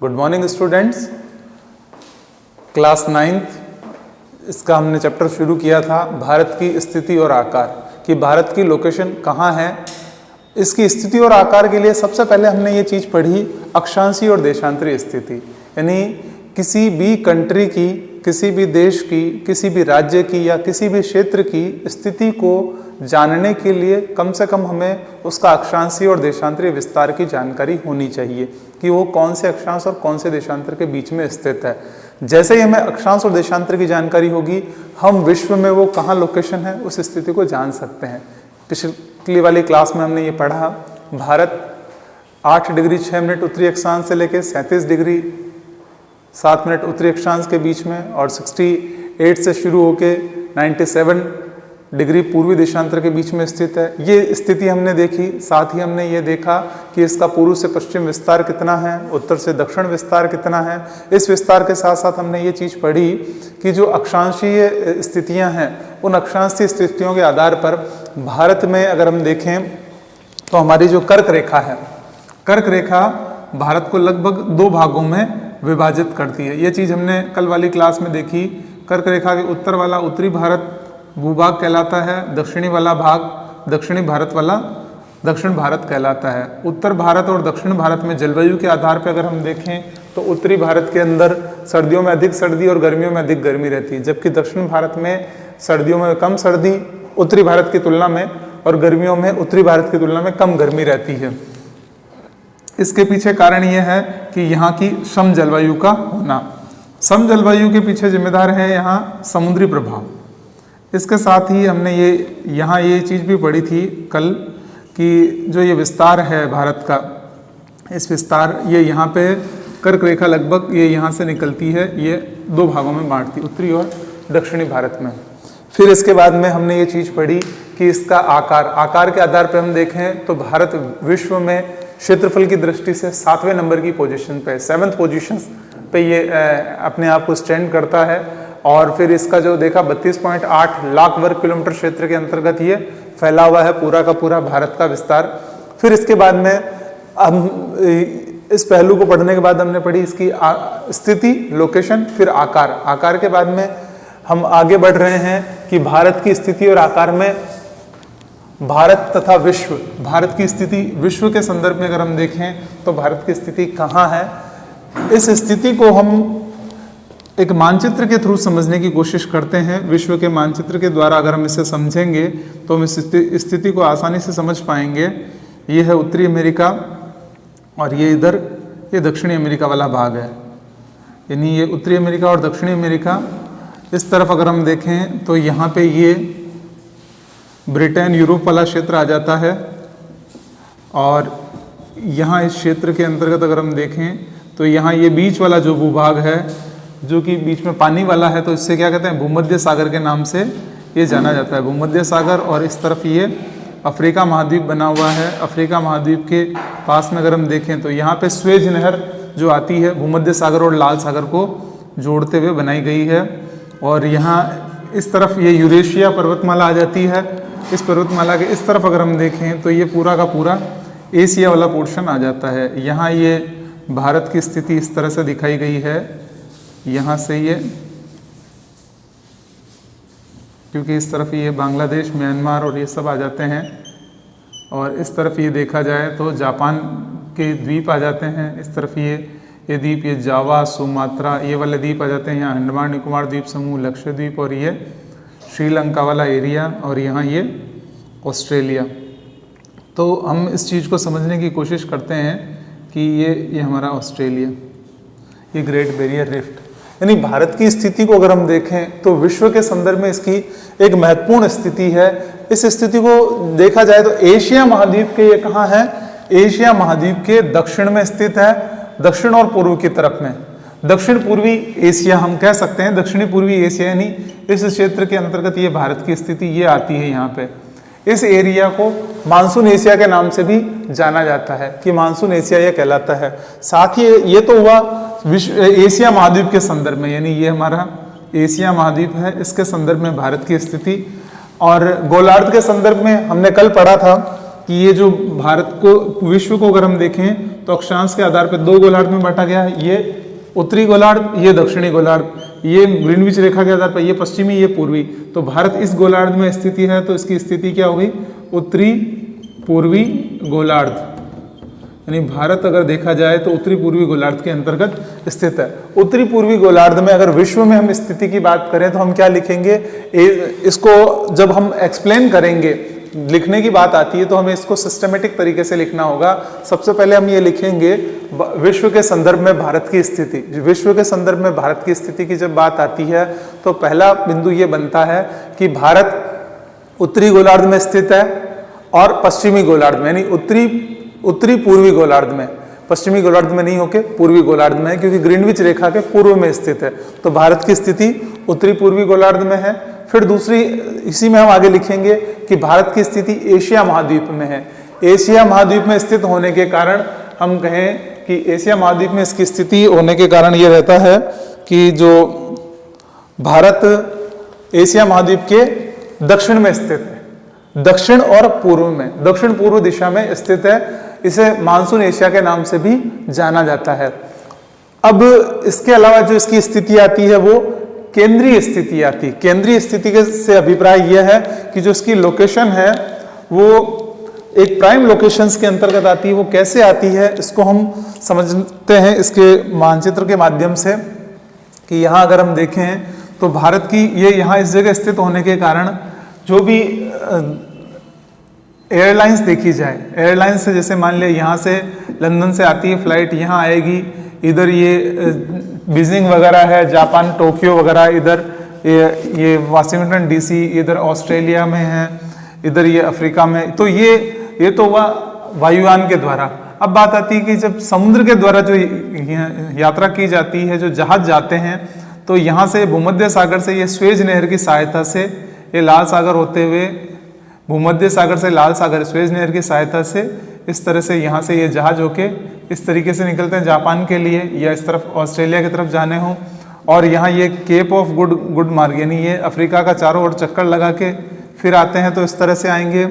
Good morning students. Class 9th इसका हमने chapter शुरू किया था भारत की स्थिति और आकार कि भारत की लोकेशन कहाँ है। इसकी स्थिति और आकार के लिए सबसे पहले हमने ये चीज़ पढ़ी अक्षांशीय और देशांतरीय स्थिति, यानी किसी भी कंट्री की, किसी भी देश की, किसी भी राज्य की या किसी भी क्षेत्र की स्थिति को जानने के लिए कम से कम हमें उसका अक्षांशीय और देशांतरीय विस्तार की जानकारी होनी चाहिए कि वो कौन से अक्षांश और कौन से देशांतर के बीच में स्थित है। जैसे ही हमें अक्षांश और देशांतर की जानकारी होगी, हम विश्व में वो कहाँ लोकेशन है उस स्थिति को जान सकते हैं। पिछली वाली क्लास में हमने ये पढ़ा, भारत 8 डिग्री 6 मिनट उत्तरी अक्षांश से लेकर 37 डिग्री 7 मिनट उत्तरी अक्षांश के बीच में और 68 से शुरू होकर 97 डिग्री पूर्वी देशांतर के बीच में स्थित है। ये स्थिति हमने देखी। साथ ही हमने ये देखा कि इसका पूर्व से पश्चिम विस्तार कितना है, उत्तर से दक्षिण विस्तार कितना है। इस विस्तार के साथ साथ हमने ये चीज़ पढ़ी कि जो अक्षांशीय स्थितियां हैं, उन अक्षांशीय स्थितियों के आधार पर भारत में अगर हम देखें तो हमारी जो कर्क रेखा है, कर्क रेखा भारत को लगभग 2 भागों में विभाजित करती है। ये चीज़ हमने कल वाली क्लास में देखी। कर्क रेखा के उत्तर वाला उत्तरी भारत भूभाग कहलाता है, दक्षिणी वाला भाग दक्षिणी भारत वाला दक्षिण भारत कहलाता है। उत्तर भारत और दक्षिण भारत में जलवायु के आधार पर अगर हम देखें तो उत्तरी भारत के अंदर सर्दियों में अधिक सर्दी और गर्मियों में अधिक गर्मी रहती है, जबकि दक्षिण भारत में सर्दियों में कम सर्दी उत्तरी भारत की तुलना में और गर्मियों में उत्तरी भारत की तुलना में कम गर्मी रहती है। इसके पीछे कारण यह है कि यहाँ की सम जलवायु का होना। सम जलवायु के पीछे जिम्मेदार है यहाँ समुद्री प्रभाव। इसके साथ ही हमने यहाँ ये चीज़ भी पढ़ी थी कल कि जो ये विस्तार है भारत का, इस विस्तार ये यहाँ पे कर्क रेखा लगभग ये यहाँ से निकलती है, ये 2 भागों में बांटती, उत्तरी और दक्षिणी भारत में। फिर इसके बाद में हमने ये चीज़ पढ़ी कि इसका आकार के आधार पर हम देखें तो भारत विश्व में क्षेत्रफल की दृष्टि से 7वें नंबर की पोजीशन पे, 7th पोजीशन पे ये अपने आप को स्टैंड करता है। और फिर इसका जो देखा 32.8 लाख वर्ग किलोमीटर क्षेत्र के अंतर्गत ये फैला हुआ है पूरा का पूरा भारत का विस्तार। फिर इसके बाद में हम इस पहलू को पढ़ने के बाद हमने पढ़ी इसकी स्थिति, लोकेशन, फिर आकार के बाद में हम आगे बढ़ रहे हैं कि भारत की स्थिति और आकार में भारत तथा विश्व, भारत की स्थिति विश्व के संदर्भ में अगर हम देखें तो भारत की स्थिति कहाँ है, इस स्थिति को हम एक मानचित्र के थ्रू समझने की कोशिश करते हैं। विश्व के मानचित्र के द्वारा अगर हम इसे समझेंगे तो हम इस स्थिति को आसानी से समझ पाएंगे। ये है उत्तरी अमेरिका और ये इधर ये दक्षिणी अमेरिका वाला भाग है, यानी ये उत्तरी अमेरिका और दक्षिणी अमेरिका। इस तरफ अगर हम देखें तो यहाँ पे ये ब्रिटेन यूरोप वाला क्षेत्र आ जाता है और यहाँ इस क्षेत्र के अंतर्गत अगर हम देखें तो यहाँ ये बीच वाला जो भूभाग है जो कि बीच में पानी वाला है, तो इससे क्या कहते हैं, भूमध्य सागर के नाम से ये जाना जाता है, भूमध्य सागर। और इस तरफ ये अफ्रीका महाद्वीप बना हुआ है। अफ्रीका महाद्वीप के पास में अगर हम देखें तो यहाँ पे स्वेज नहर जो आती है भूमध्य सागर और लाल सागर को जोड़ते हुए बनाई गई है। और यहाँ इस तरफ ये यूरेशिया पर्वतमाला आ जाती है। इस पर्वतमाला के इस तरफ अगर हम देखें तो ये पूरा का पूरा एशिया वाला पोर्शन आ जाता है। यहाँ ये भारत की स्थिति इस तरह से दिखाई गई है, यहाँ से ये, क्योंकि इस तरफ ये बांग्लादेश, म्यांमार और ये सब आ जाते हैं। और इस तरफ ये देखा जाए तो जापान के द्वीप आ जाते हैं। इस तरफ ये द्वीप, ये जावा, सुमात्रा, ये वाले द्वीप आ जाते हैं। यहाँ अंडमान निकोबार द्वीप समूह, लक्षद्वीप और ये श्रीलंका वाला एरिया और यहाँ ये ऑस्ट्रेलिया। तो हम इस चीज़ को समझने की कोशिश करते हैं कि ये हमारा ऑस्ट्रेलिया, ये ग्रेट बैरियर रिफ्ट, यानी भारत की स्थिति को अगर हम देखें तो विश्व के संदर्भ में इसकी एक महत्वपूर्ण स्थिति है। इस स्थिति को देखा जाए तो एशिया महाद्वीप के ये कहाँ है, एशिया महाद्वीप के दक्षिण में स्थित है, दक्षिण और पूर्व की तरफ में। दक्षिण पूर्वी एशिया हम कह सकते हैं, दक्षिणी पूर्वी एशिया, यानी इस क्षेत्र के अंतर्गत ये भारत की स्थिति ये आती है। यहाँ पे इस एरिया को मानसून एशिया के नाम से भी जाना जाता है कि मानसून एशिया ये कहलाता है। साथ ही ये तो हुआ विश्व एशिया महाद्वीप के संदर्भ में, यानी ये हमारा एशिया महाद्वीप है, इसके संदर्भ में भारत की स्थिति। और गोलार्ध के संदर्भ में हमने कल पढ़ा था कि ये जो भारत को, विश्व को अगर हम देखें तो अक्षांश के आधार पर 2 गोलार्ध में बांटा गया है, ये उत्तरी गोलार्ध, ये दक्षिणी गोलार्ध, ये ग्रीनविच रेखा के आधार पर ये पश्चिमी, ये पूर्वी। तो भारत इस गोलार्ध में स्थिति है, तो इसकी स्थिति क्या होगी, उत्तरी पूर्वी गोलार्ध, यानी भारत अगर देखा जाए तो उत्तरी पूर्वी गोलार्ध के अंतर्गत स्थित है। उत्तरी पूर्वी गोलार्ध में अगर विश्व में हम स्थिति की बात करें तो हम क्या लिखेंगे, इसको जब हम एक्सप्लेन करेंगे, लिखने की बात आती है तो हमें इसको सिस्टमेटिक तरीके से लिखना होगा। सबसे पहले हम ये लिखेंगे विश्व के संदर्भ में भारत की स्थिति। विश्व के संदर्भ में भारत की स्थिति की जब बात आती है तो पहला बिंदु ये बनता है कि भारत उत्तरी गोलार्ध में स्थित है और पश्चिमी गोलार्ध में, यानी उत्तरी पूर्वी गोलार्ध में, पश्चिमी गोलार्ध में नहीं होके पूर्वी गोलार्ध में है, क्योंकि ग्रीनविच रेखा के पूर्व में स्थित है। तो भारत की स्थिति उत्तरी पूर्वी गोलार्ध में है। फिर दूसरी, इसी में हम आगे लिखेंगे कि भारत की स्थिति एशिया महाद्वीप में है। एशिया महाद्वीप में स्थित होने के कारण हम कहें कि एशिया महाद्वीप में इसकी स्थिति होने के कारण ये रहता है कि जो भारत एशिया महाद्वीप के दक्षिण में स्थित है, दक्षिण और पूर्व में, दक्षिण पूर्व दिशा में स्थित है। इसे मानसून एशिया के नाम से भी जाना जाता है। अब इसके अलावा जो इसकी स्थिति आती है वो केंद्रीय स्थिति आती है। केंद्रीय स्थिति से अभिप्राय यह है कि जो इसकी लोकेशन है वो एक प्राइम लोकेशंस के अंतर्गत आती है। वो कैसे आती है इसको हम समझते हैं इसके मानचित्र के माध्यम से, कि यहाँ अगर हम देखें तो भारत की ये यहाँ इस जगह स्थित होने के कारण जो भी एयरलाइंस देखी जाए, एयरलाइंस से जैसे मान लिया यहाँ से लंदन से आती है फ्लाइट, यहाँ आएगी, इधर ये बीजिंग वगैरह है, जापान टोक्यो वगैरह, इधर ये वाशिंगटन डीसी, इधर ऑस्ट्रेलिया में है, इधर ये अफ्रीका में। तो ये तो हुआ वायुयान के द्वारा। अब बात आती है कि जब समुद्र के द्वारा जो यात्रा की जाती है, जो जहाज जाते हैं, तो यहाँ से भूमध्य सागर से ये स्वेज नहर की सहायता से ये लाल सागर होते हुए, भूमध्य सागर से लाल सागर स्वेज नहर की सहायता से इस तरह से यहाँ से ये जहाज होके इस तरीके से निकलते हैं जापान के लिए, या इस तरफ ऑस्ट्रेलिया की तरफ जाने हो। और यहाँ ये केप ऑफ गुड मार्ग, यानी ये अफ्रीका का चारों ओर चक्कर लगा के फिर आते हैं। तो इस तरह से आएंगे।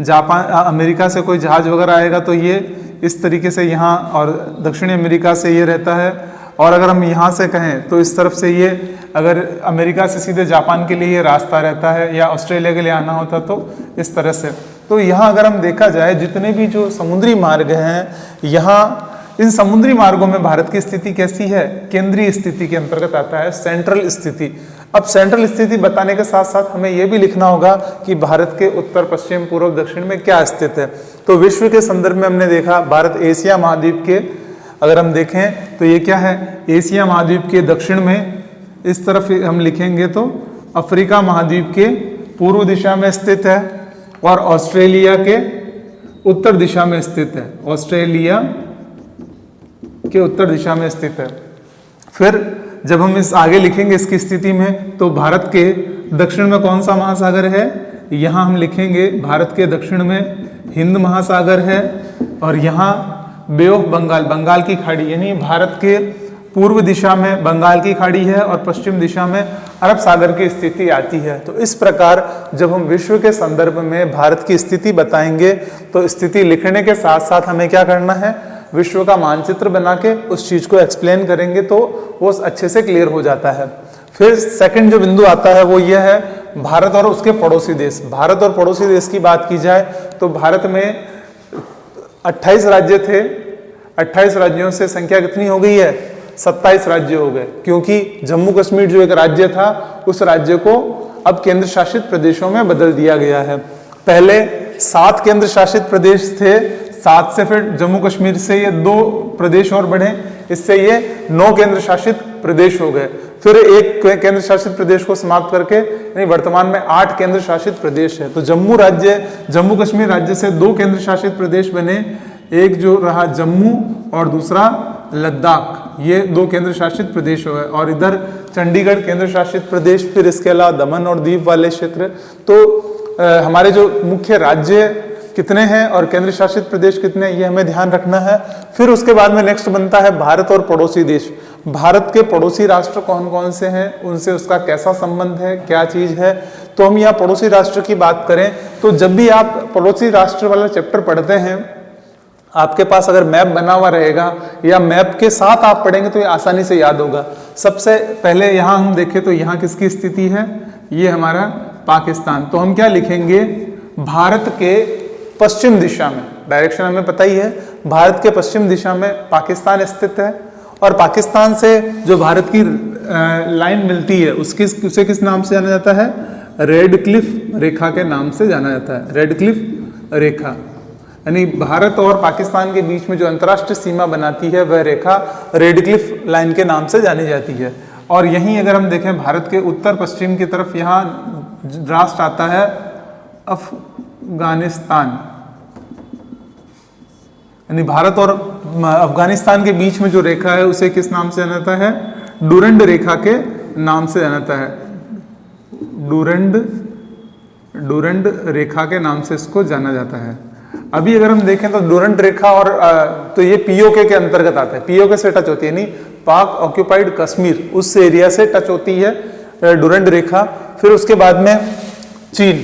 जापान अमेरिका से कोई जहाज वगैरह आएगा तो ये इस तरीके से यहाँ, और दक्षिणी अमेरिका से ये रहता है। और अगर हम यहाँ से कहें तो इस तरफ से ये, अगर अमेरिका से सीधे जापान के लिए ये रास्ता रहता है, या ऑस्ट्रेलिया के लिए आना होता तो इस तरह से। तो यहाँ अगर हम देखा जाए जितने भी जो समुद्री मार्ग हैं, यहाँ इन समुद्री मार्गों में भारत की स्थिति कैसी है, केंद्रीय स्थिति के अंतर्गत आता है, सेंट्रल स्थिति। अब सेंट्रल स्थिति बताने के साथ साथ हमें यह भी लिखना होगा कि भारत के उत्तर, पश्चिम, पूर्व, दक्षिण में क्या स्थित है। तो विश्व के संदर्भ में हमने देखा भारत एशिया महाद्वीप के, अगर हम देखें तो ये क्या है, एशिया महाद्वीप के दक्षिण में, इस तरफ हम लिखेंगे तो अफ्रीका महाद्वीप के पूर्व दिशा में स्थित है, और ऑस्ट्रेलिया के उत्तर दिशा में स्थित है, ऑस्ट्रेलिया के उत्तर दिशा में स्थित है। फिर जब हम इस आगे लिखेंगे इसकी स्थिति में, तो भारत के दक्षिण में कौन सा महासागर है, यहाँ हम लिखेंगे भारत के दक्षिण में हिंद महासागर है, और यहाँ बे ऑफ बंगाल, बंगाल की खाड़ी, यानी भारत के पूर्व दिशा में बंगाल की खाड़ी है और पश्चिम दिशा में अरब सागर की स्थिति आती है। तो इस प्रकार जब हम विश्व के संदर्भ में भारत की स्थिति बताएंगे तो स्थिति लिखने के साथ साथ हमें क्या करना है, विश्व का मानचित्र बना के उस चीज को एक्सप्लेन करेंगे तो वो अच्छे से क्लियर हो जाता है। फिर सेकंड जो बिंदु आता है वो ये है भारत और उसके पड़ोसी देश। भारत और पड़ोसी देश की बात की जाए तो भारत में 28 राज्य थे, 28 राज्यों से संख्या कितनी हो गई है, 27 राज्य हो गए, क्योंकि जम्मू कश्मीर जो एक राज्य था उस राज्य को अब केंद्र शासित प्रदेशों में बदल दिया गया है। पहले 7 केंद्र शासित प्रदेश थे, 7 से फिर जम्मू कश्मीर से ये 2 प्रदेश और बढ़े, इससे ये 9 केंद्र शासित प्रदेश हो गए। फिर एक केंद्र शासित प्रदेश को समाप्त करके वर्तमान में 8 केंद्र शासित प्रदेश है। तो जम्मू कश्मीर राज्य से 2 केंद्र शासित प्रदेश बने, एक जो रहा जम्मू और दूसरा लद्दाख, ये 2 केंद्र शासित प्रदेश हो गए। और इधर चंडीगढ़ केंद्र शासित प्रदेश, फिर इसके अलावा दमन और दीव वाले क्षेत्र। तो हमारे जो मुख्य राज्य कितने हैं और केंद्र शासित प्रदेश कितने, ये हमें ध्यान रखना है। फिर उसके बाद में नेक्स्ट बनता है भारत और पड़ोसी देश। भारत के पड़ोसी राष्ट्र कौन कौन से हैं, उनसे उसका कैसा संबंध है, क्या चीज है। तो हम यहाँ पड़ोसी राष्ट्र की बात करें तो जब भी आप पड़ोसी राष्ट्र वाला चैप्टर पढ़ते हैं आपके पास अगर मैप बना हुआ रहेगा या मैप के साथ आप पढ़ेंगे तो ये आसानी से याद होगा। सबसे पहले यहाँ हम देखें तो यहाँ किसकी स्थिति है, ये हमारा पाकिस्तान। तो हम क्या लिखेंगे, भारत के पश्चिम दिशा में, डायरेक्शन हमें पता ही है, भारत के पश्चिम दिशा में पाकिस्तान स्थित है। और पाकिस्तान से जो भारत की लाइन मिलती है उसे किस नाम से जाना जाता है, रेड क्लिफ रेखा के नाम से जाना जाता है, रेड क्लिफ रेखा। यानी भारत और पाकिस्तान के बीच में जो अंतर्राष्ट्रीय सीमा बनाती है वह रेखा रेड क्लिफ लाइन के नाम से जानी जाती है। और यहीं अगर हम देखें भारत के उत्तर पश्चिम की तरफ यहाँ राष्ट्र आता है अफगानिस्तान, यानी भारत और अफगानिस्तान के बीच में जो रेखा है उसे किस नाम से जाना जाता है, डूरंड रेखा के नाम से जाना जाता है, डूरंड रेखा के नाम से इसको जाना जाता है। अभी अगर हम देखें तो डूरंड रेखा और तो ये पीओके के अंतर्गत आता है, पीओके से टच होती है, नहीं पाक ऑक्यूपाइड कश्मीर उस एरिया से टच होती है डूरंड रेखा। फिर उसके बाद में चीन,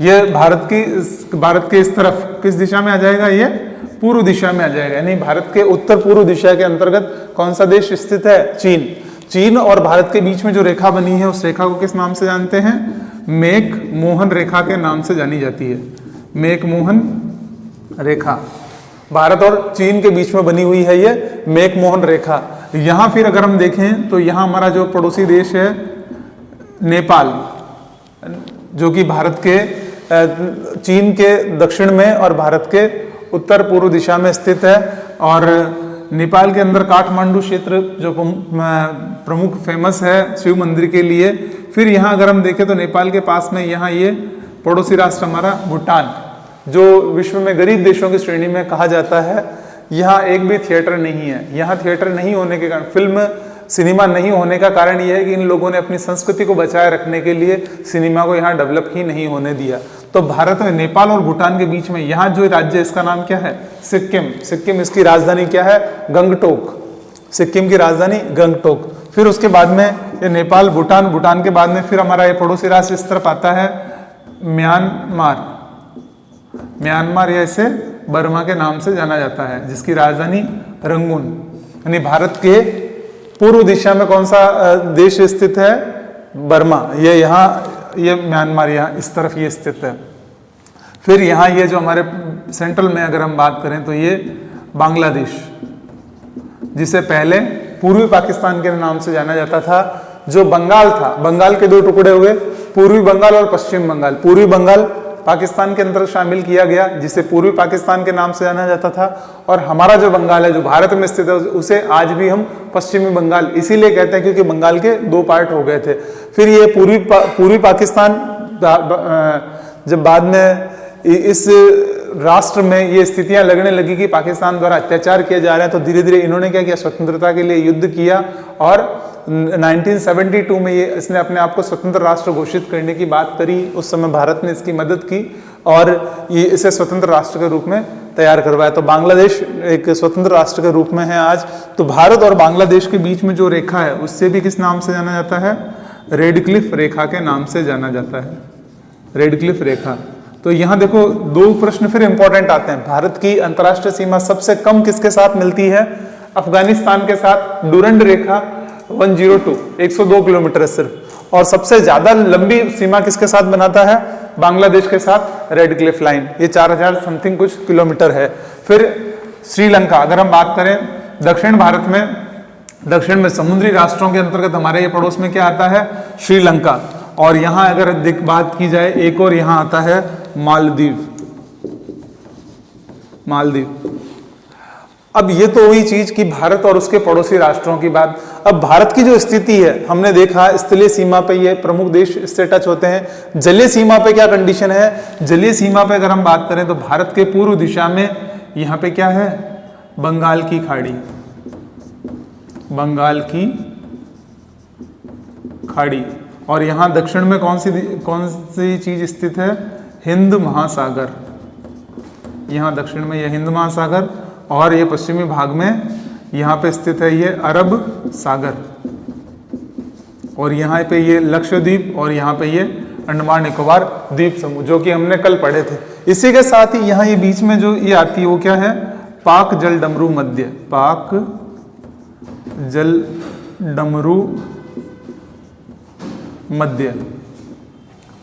ये भारत के इस तरफ किस दिशा में आ जाएगा, ये पूर्व दिशा में आ जाएगा, यानी भारत के उत्तर पूर्व दिशा के अंतर्गत कौन सा देश स्थित है, चीन। चीन और भारत के बीच में जो रेखा बनी है उस रेखा को किस नाम से जानते हैं, मेक मोहन रेखा के नाम से जानी जाती है, मेक मोहन रेखा। भारत और चीन के बीच में बनी हुई है ये मेक मोहन रेखा। यहां फिर अगर हम देखें तो यहां हमारा जो पड़ोसी देश है नेपाल, जो कि भारत के चीन के दक्षिण में और भारत के उत्तर पूर्व दिशा में स्थित है। और नेपाल के अंदर काठमांडू क्षेत्र जो प्रमुख फेमस है शिव मंदिर के लिए। फिर यहाँ अगर हम देखें तो नेपाल के पास में यहाँ ये पड़ोसी राष्ट्र हमारा भूटान, जो विश्व में गरीब देशों की श्रेणी में कहा जाता है। यहाँ एक भी थिएटर नहीं है। यहाँ थिएटर नहीं होने के कारण, फिल्म सिनेमा नहीं होने का कारण यह है कि इन लोगों ने अपनी संस्कृति को बचाए रखने के लिए सिनेमा को यहाँ डेवलप ही नहीं होने दिया। तो भारत में नेपाल और भूटान के बीच में यहाँ जो राज्य है इसका नाम क्या है, सिक्किम। सिक्किम, इसकी राजधानी क्या है, गंगटोक। सिक्किम की राजधानी गंगटोक। फिर उसके बाद में ये नेपाल भूटान, भूटान के बाद में फिर हमारा ये पड़ोसी राष्ट्र इस तरफ आता है म्यांमार। म्यांमार या इसे बर्मा के नाम से जाना जाता है, जिसकी राजधानी रंगून। यानी भारत के पूर्व दिशा में कौन सा देश स्थित है, बर्मा। ये यहाँ, ये म्यांमार यहाँ इस तरफ ये स्थित है। फिर यहाँ ये जो हमारे सेंट्रल में अगर हम बात करें तो ये बांग्लादेश, जिसे पहले पूर्वी पाकिस्तान के नाम से जाना जाता था। जो बंगाल था, बंगाल के दो टुकड़े हुए, पूर्वी बंगाल और पश्चिम बंगाल। पूर्वी बंगाल पाकिस्तान के अंदर शामिल किया गया, जिसे पूर्वी पाकिस्तान के नाम से जाना जाता था। और हमारा जो बंगाल है, जो भारत में स्थित है, उसे आज भी हम पश्चिमी बंगाल इसीलिए कहते हैं क्योंकि बंगाल के दो पार्ट हो गए थे। फिर ये पूर्वी पाकिस्तान जब बाद में इस राष्ट्र में ये स्थितियां लगने लगी कि पाकिस्तान द्वारा अत्याचार किए जा रहे हैं, तो धीरे धीरे इन्होंने क्या किया, स्वतंत्रता के लिए युद्ध किया। और 1972 में ये इसने अपने आप को स्वतंत्र राष्ट्र घोषित करने की बात करी। उस समय भारत ने इसकी मदद की और ये इसे स्वतंत्र राष्ट्र के रूप में तैयार करवाया। तो बांग्लादेश एक स्वतंत्र राष्ट्र के रूप में है आज। तो भारत और बांग्लादेश के बीच में जो रेखा है उससे भी किस नाम से जाना जाता है, रेड क्लिफ रेखा के नाम से जाना जाता है, रेड क्लिफ रेखा। तो यहाँ देखो दो प्रश्न फिर इंपॉर्टेंट आते हैं। भारत की अंतर्राष्ट्रीय सीमा सबसे कम किसके साथ मिलती है, अफगानिस्तान के साथ, डूरंड रेखा 102 102 किलोमीटर सिर्फ। और सबसे ज्यादा लंबी सीमा किसके साथ बनाता है, बांग्लादेश के साथ, रेड क्लिफ लाइन, ये 4000 समथिंग कुछ किलोमीटर है। फिर श्रीलंका, अगर हम बात करें दक्षिण भारत में, दक्षिण में समुद्री राष्ट्रों के अंतर्गत हमारे ये पड़ोस में क्या आता है, श्रीलंका। और यहां अगर बात की जाए एक और यहां आता है मालदीव, मालदीव। अब ये तो हुई चीज कि भारत और उसके पड़ोसी राष्ट्रों की बात। अब भारत की जो स्थिति है, हमने देखा स्थलीय सीमा पे ये प्रमुख देश इससे टच होते हैं। जलीय सीमा पे क्या कंडीशन है, जलीय सीमा पे अगर हम बात करें तो भारत के पूर्व दिशा में यहाँ पे क्या है, बंगाल की खाड़ी, बंगाल की खाड़ी। और यहाँ दक्षिण में कौन सी चीज स्थित है, हिंद महासागर। यहाँ दक्षिण में यह हिंद महासागर और ये पश्चिमी भाग में यहाँ पे स्थित है ये अरब सागर। और यहाँ पे ये लक्षद्वीप और यहाँ पे ये अंडमान निकोबार द्वीप समूह, जो कि हमने कल पढ़े थे। इसी के साथ ही यहाँ ये बीच में जो ये आती है वो क्या है, पाक जल डमरू मध्य, पाक जल डमरू मध्य,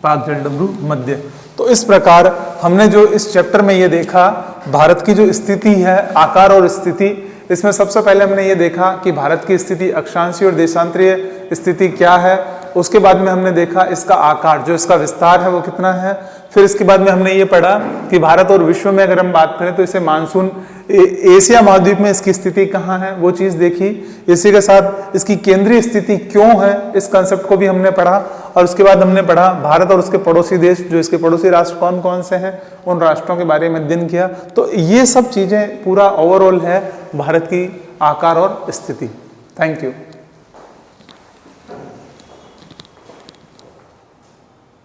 पाक जल डमरू मध्य। तो इस प्रकार हमने जो इस चैप्टर में ये देखा, भारत की जो स्थिति है, आकार और स्थिति, इसमें सबसे पहले हमने ये देखा कि भारत की स्थिति अक्षांशीय और देशांतरीय स्थिति क्या है। उसके बाद में हमने देखा इसका आकार, जो इसका विस्तार है वो कितना है। फिर इसके बाद में हमने ये पढ़ा कि भारत और विश्व में अगर हम बात करें तो इसे मानसून, एशिया महाद्वीप में इसकी स्थिति कहाँ है वो चीज़ देखी। इसी के साथ इसकी केंद्रीय स्थिति क्यों है, इस कंसेप्ट को भी हमने पढ़ा। और उसके बाद हमने पढ़ा भारत और उसके पड़ोसी देश, जो इसके पड़ोसी राष्ट्र कौन कौन से हैं, उन राष्ट्रों के बारे में अध्ययन किया। तो ये सब चीज़ें पूरा ओवरऑल है भारत की आकार और स्थिति। Thank you.